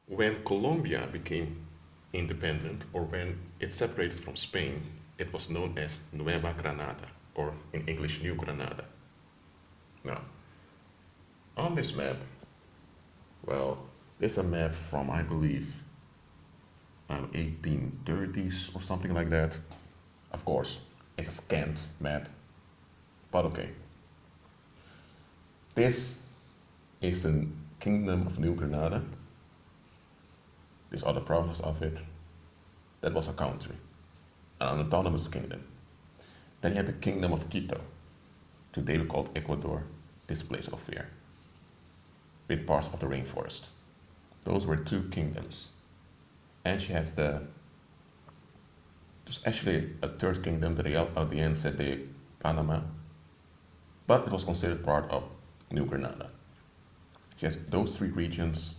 When Colombia became independent, or when it separated from Spain, it was known as Nueva Granada, or in English, New Granada. Now, on this map, well, this is a map from, I believe, 1830s or something like that. Of course, it's a scanned map, but okay. This is the Kingdom of New Granada. These are the provinces of it. That was a country, an autonomous kingdom. Then you had the Kingdom of Quito, today we call it Ecuador, this place over here, with parts of the rainforest. Those were two kingdoms. And she has there's actually a third kingdom that at the end said they Panama, but it was considered part of New Granada. She has those three regions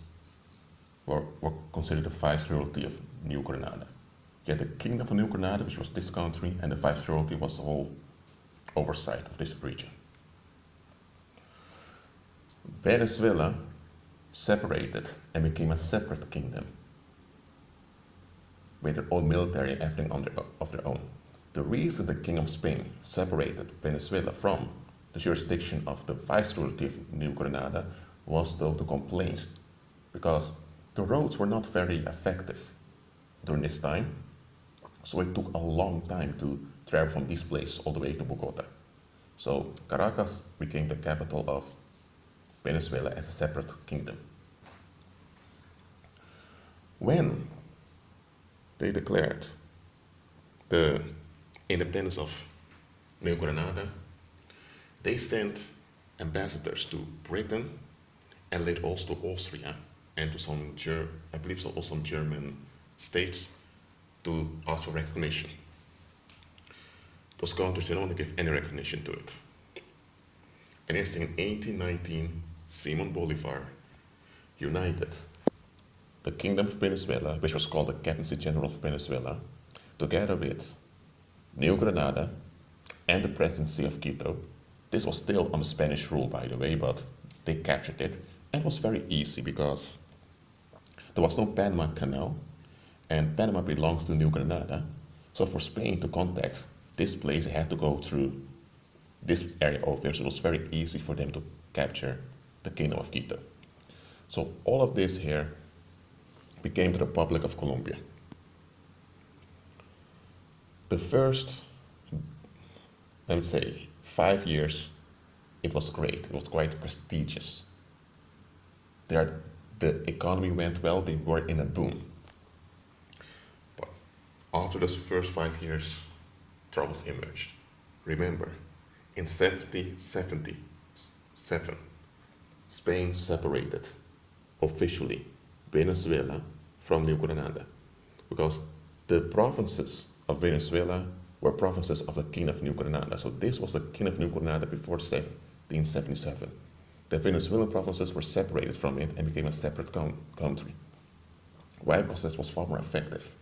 were considered the viceroyalty of New Granada. You had the Kingdom of New Granada, which was this country, and the viceroyalty was the whole oversight of this region. Venezuela separated and became a separate kingdom with their own military and everything of their own. The reason the King of Spain separated Venezuela from the jurisdiction of the viceroyalty of New Granada was due to complaints, because the roads were not very effective during this time, so it took a long time to travel from this place all the way to Bogota. So Caracas became the capital of Venezuela as a separate kingdom. When they declared the independence of New Granada, they sent ambassadors to Britain and later also to Austria and to some, I believe also some German states to ask for recognition. Those countries didn't want to give any recognition to it. And in 1819, Simon Bolivar united the Kingdom of Venezuela, which was called the Captaincy General of Venezuela, together with New Granada and the Presidency of Quito. This was still under Spanish rule, by the way, but they captured it. And it was very easy because there was no Panama Canal, and Panama belongs to New Granada. So for Spain to contact this place, they had to go through this area over here. So it was very easy for them to capture the Kingdom of Quito. So all of this here became the Republic of Colombia. The first, let me say, 5 years, it was great. It was quite prestigious. The economy went well. They were in a boom. But after those first 5 years, troubles emerged. Remember, in 1777, Spain separated officially Venezuela from New Granada, because the provinces of Venezuela were provinces of the King of New Granada. So this was the King of New Granada before 1777. The Venezuelan provinces were separated from it and became a separate country. Why? Because this was far more effective.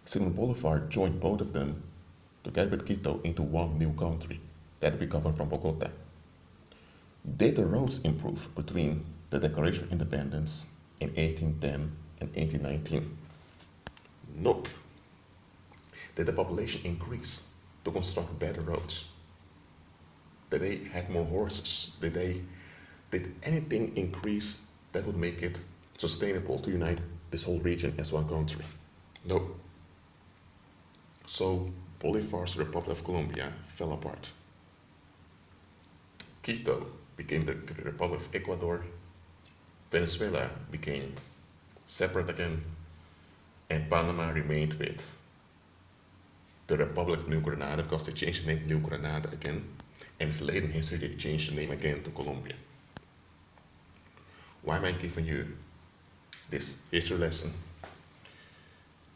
Simon Bolivar joined both of them together with Quito into one new country that would be governed from Bogota. Did the roads improve between the Declaration of Independence in 1810 and 1819? Nope. Did the population increase to construct better roads? Did they have more horses? Did anything increase that would make it sustainable to unite this whole region as one country? No. So Bolivar's Republic of Colombia fell apart. Quito became the Republic of Ecuador. Venezuela became separate again, and Panama remained with the Republic of New Granada because they changed the name New Granada again, and it's late in history they changed the name again to Colombia. Why am I giving you this history lesson?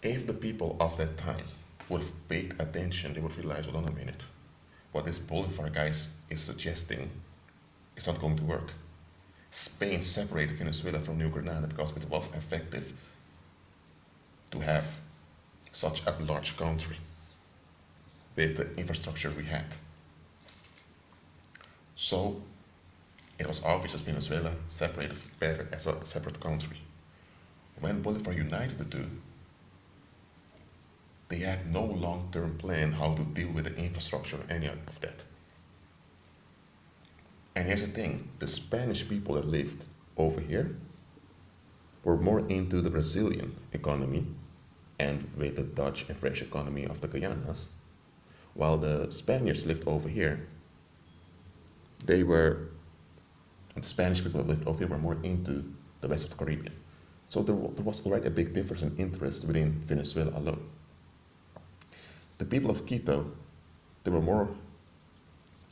If the people of that time would have paid attention, they would realize, hold on a minute, what this Bolivar guy is suggesting is not going to work. Spain separated Venezuela from New Granada because it was effective to have such a large country with the infrastructure we had. So it was obvious that Venezuela separated better as a separate country. When Bolivar united the two, they had no long-term plan how to deal with the infrastructure or any of that. And here's the thing, the Spanish people that lived over here were more into the Brazilian economy and with the Dutch and French economy of the Guyanas, while the Spaniards lived over here, the Spanish people that lived over here were more into the west of the Caribbean. So there was already a big difference in interest within Venezuela alone. The people of Quito, they were more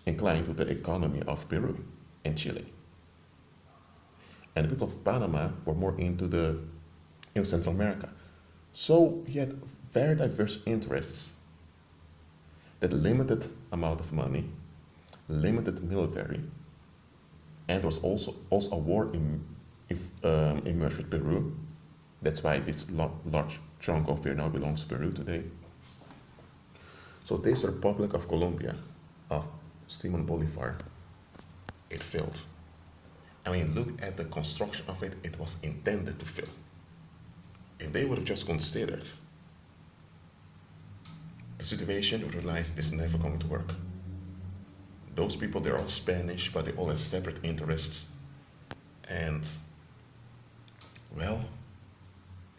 inclined to the economy of Peru and Chile. And the people of Panama were more into Central America. So you had very diverse interests that limited amount of money, limited military, and there was also a war emerged with Peru. That's why this large chunk of here now belongs to Peru today. So this Republic of Colombia, of Simon Bolivar, it failed. I mean, look at the construction of it, it was intended to fail. If they would have just considered the situation, they would realize it's never going to work. Those people, they're all Spanish, but they all have separate interests. And, well,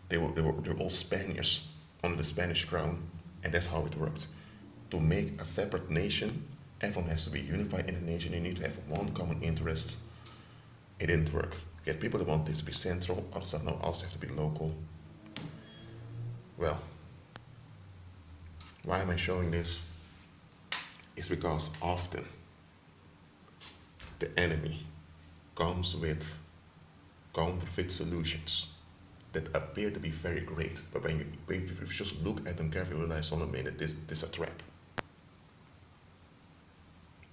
they were all Spaniards under the Spanish crown, and that's how it worked. To make a separate nation, everyone has to be unified in the nation, you need to have one common interest. It didn't work. You had people that wanted to be central, others said no, others have to be local. Well, why am I showing this? It's because often the enemy comes with counterfeit solutions that appear to be very great, but when you just look at them carefully, you realize, hold on a minute, this is a trap.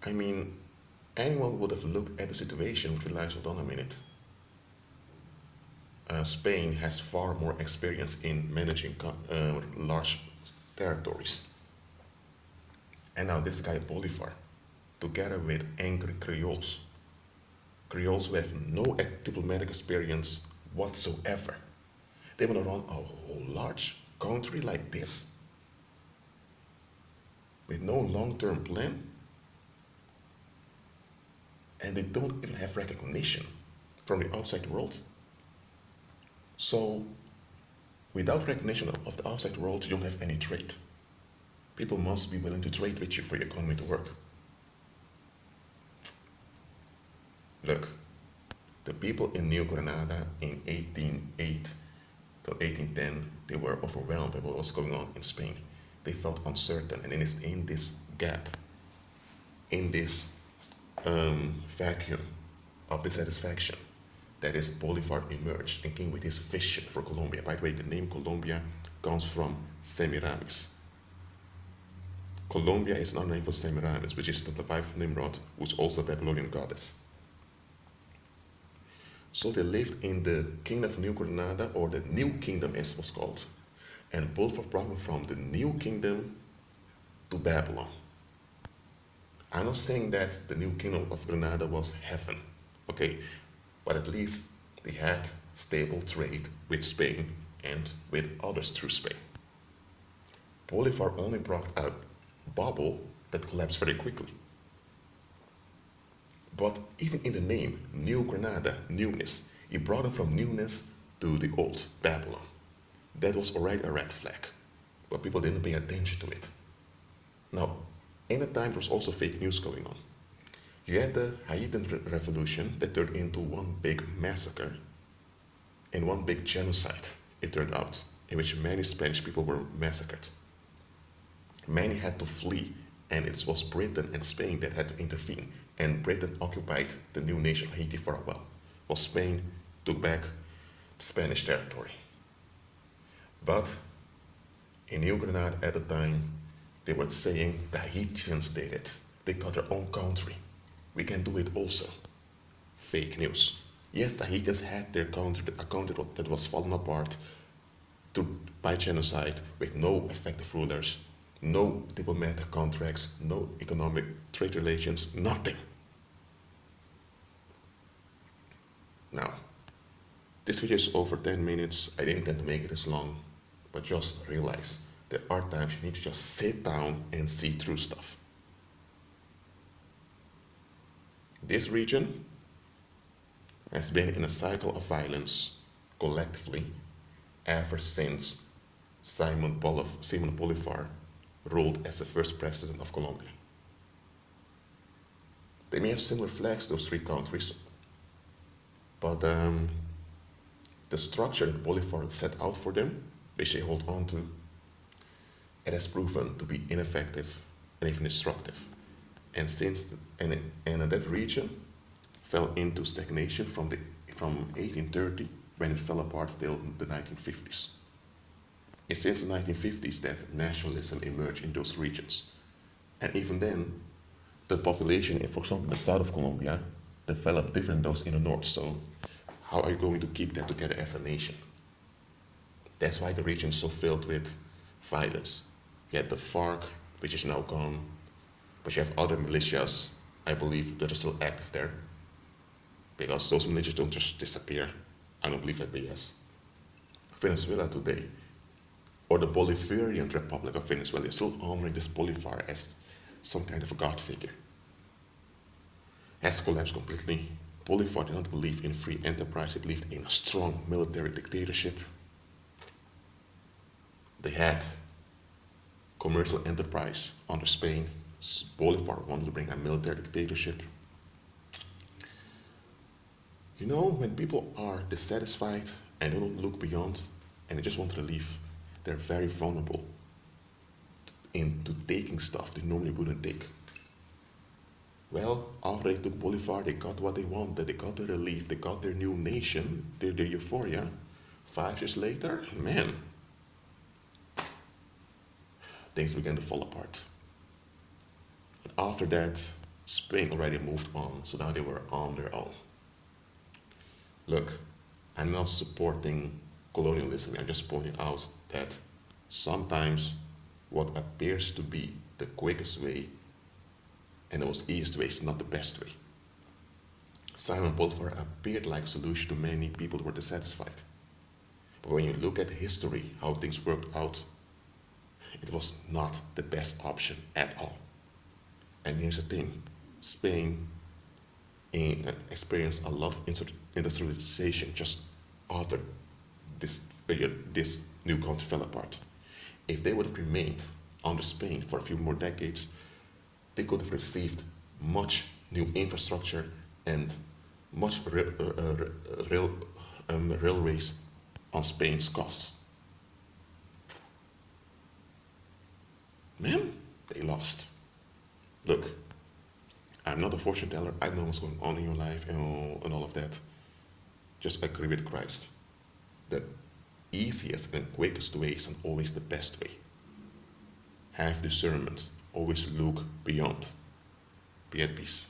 I mean, anyone would have looked at the situation and realized, hold on a minute. Spain has far more experience in managing large territories. And now this guy Bolivar, together with angry Creoles who have no diplomatic experience whatsoever, they want to run a whole large country like this with no long-term plan, and they don't even have recognition from the outside world. So without recognition of the outside world, you don't have any trade. People must be willing to trade with you for your economy to work. Look, the people in New Granada in 1808 to 1810, they were overwhelmed by what was going on in Spain. They felt uncertain, and it is in this gap, in this vacuum of dissatisfaction, that is Bolivar emerged and came with his vision for Colombia. By the way, the name Colombia comes from Semiramis. Colombia is another name for Semiramis, which is the wife of Nimrod, who's also a Babylonian goddess. So they lived in the kingdom of New Granada, or the New Kingdom as it was called. And Bolivar brought them from the New Kingdom to Babylon. I'm not saying that the New Kingdom of Granada was heaven, okay? But at least they had stable trade with Spain and with others through Spain. Bolivar only brought a bubble that collapsed very quickly. But even in the name, New Granada, newness, he brought them from newness to the old Babylon. That was already a red flag, but people didn't pay attention to it. Now, in the time there was also fake news going on. You had the Haitian Revolution that turned into one big massacre and one big genocide, it turned out, in which many Spanish people were massacred. Many had to flee, and it was Britain and Spain that had to intervene, and Britain occupied the new nation of Haiti for a while, while Spain took back Spanish territory. But in New Granada at the time, they were saying the Haitians did it. They got their own country. We can do it also. Fake news. Yes, the Haitians had their country, a country that was falling apart by genocide, with no effective rulers, no diplomatic contracts, no economic trade relations, nothing. Now, This video is over 10 minutes. I didn't intend to make it as long, but just realize there are times you need to just sit down and see through stuff. This region has been in a cycle of violence collectively ever since Simon Bolivar ruled as the first president of Colombia. They may have similar flags, those three countries, but the structure that Bolivar set out for them, which they hold on to, it has proven to be ineffective and even destructive. And that region fell into stagnation from 1830, when it fell apart, till the 1950s. And since the 1950s that nationalism emerged in those regions. And even then, the population, for example, in the south of Colombia, developed different than those in the north. So how are you going to keep that together as a nation? That's why the region is so filled with violence. You had the FARC, which is now gone, but you have other militias, I believe, that are still active there. Because those militias don't just disappear. I don't believe that BS. Venezuela today, or the Bolivarian Republic of Venezuela, is still honoring this Bolivar as some kind of a god figure. Has collapsed completely. Bolivar did not believe in free enterprise, he believed in a strong military dictatorship. They had commercial enterprise under Spain. Bolivar wanted to bring a military dictatorship. You know, when people are dissatisfied and they don't look beyond and they just want to leave, they're very vulnerable into taking stuff they normally wouldn't take. Well, after they took Bolivar, they got what they wanted. They got their relief, they got their new nation, their euphoria. 5 years later, man, things began to fall apart. And after that, Spain already moved on, so now they were on their own. Look, I'm not supporting colonialism, I'm just pointing out that sometimes what appears to be the quickest way and the most easiest way is not the best way. Simon Bolivar appeared like a solution to many people who were dissatisfied. But when you look at history, how things worked out, it was not the best option at all. And here's the thing, Spain experienced a lot of industrialization just after this new country fell apart. If they would have remained under Spain for a few more decades, they could have received much new infrastructure and much railways on Spain's costs. Man, they lost. Look, I'm not a fortune teller. I know what's going on in your life and all of that. Just agree with Christ. The easiest and quickest way isn't always the best way. Have discernment. Always look beyond. Be at peace.